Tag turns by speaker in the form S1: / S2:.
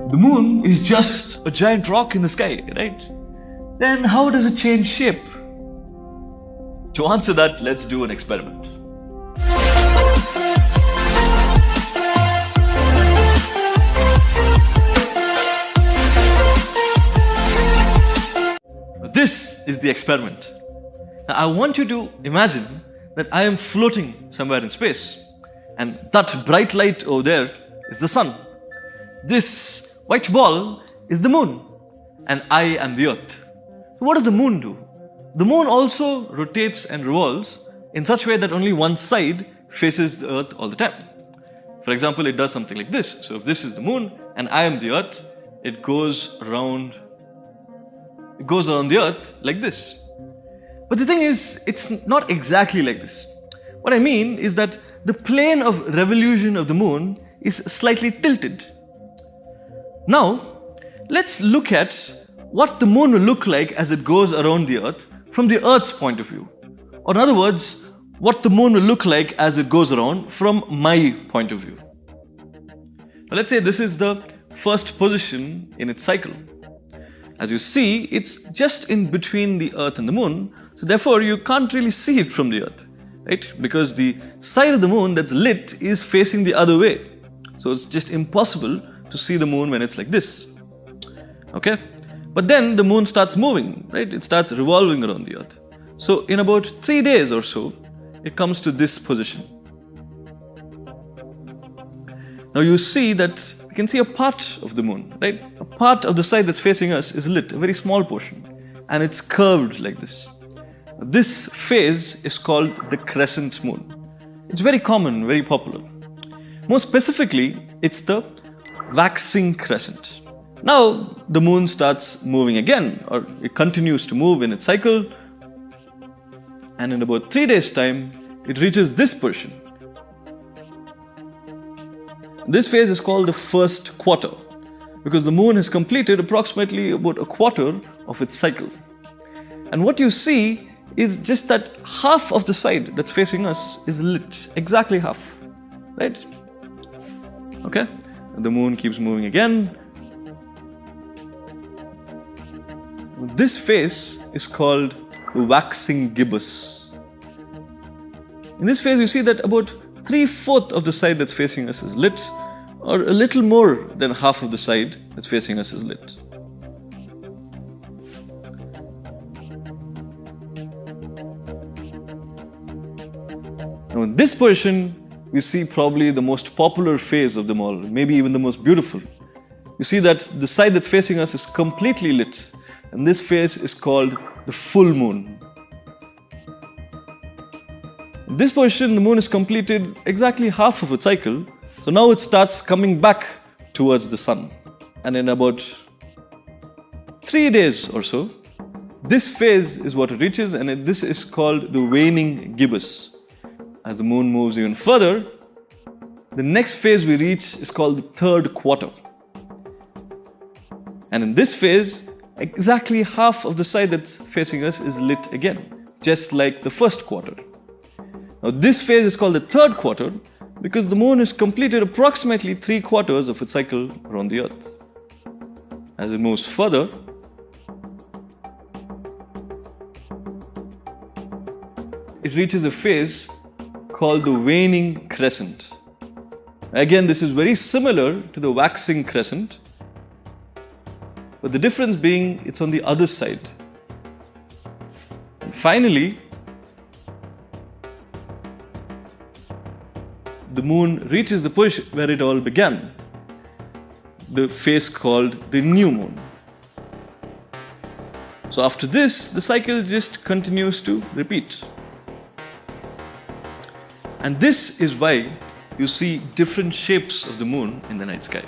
S1: The moon is just a giant rock in the sky, right? Then how does it change shape? To answer that, let's do an experiment. This is the experiment. Now, I want you to imagine that I am floating somewhere in space, and that bright light over there is the sun. This white ball is the moon, and I am the earth. So what does the moon do? The moon also rotates and revolves in such a way that only one side faces the earth all the time. For example, it does something like this. So if this is the moon and I am the earth, it goes around the earth like this. But the thing is, it's not exactly like this. What I mean is that the plane of revolution of the moon is slightly tilted. Now, let's look at what the moon will look like as it goes around the earth from the earth's point of view. Or in other words, what the moon will look like as it goes around from my point of view. Now, let's say this is the first position in its cycle. As you see, it's just in between the earth and the moon, so therefore you can't really see it from the earth, right? Because the side of the moon that's lit is facing the other way. So it's just impossible to see the moon when it's like this. Okay? But then the moon starts moving, right? It starts revolving around the earth. So in about 3 days or so, it comes to this position. Now you see that you can see a part of the moon, right? A part of the side that's facing us is lit, a very small portion, and it's curved like this. This phase is called the Crescent Moon. It's very common, very popular. More specifically, it's the Waxing Crescent. Now the moon starts moving again, or it continues to move in its cycle, and in about 3 days' time, it reaches this portion. This phase is called the first quarter, because the moon has completed approximately about a quarter of its cycle. And what you see is just that half of the side that's facing us is lit, exactly half, right? Okay, and the moon keeps moving again. This phase is called the waxing gibbous. In this phase, you see that about 3/4 of the side that's facing us is lit, or a little more than half of the side that's facing us is lit. Now, in this position, we see probably the most popular phase of them all, maybe even the most beautiful. You see that the side that's facing us is completely lit, and this phase is called the full moon. In this position, the moon has completed exactly half of its cycle, so now it starts coming back towards the sun. And in about 3 days or so, this phase is what it reaches, and this is called the waning gibbous. As the moon moves even further, the next phase we reach is called the third quarter. And in this phase, exactly half of the side that's facing us is lit again, just like the first quarter. Now, this phase is called the third quarter because the moon has completed approximately 3/4 of its cycle around the earth. As it moves further, it reaches a phase called the Waning Crescent. Again, this is very similar to the Waxing Crescent, but the difference being it's on the other side. And finally, the moon reaches the push where it all began, the phase called the new moon. So after this, the cycle just continues to repeat. And this is why you see different shapes of the moon in the night sky.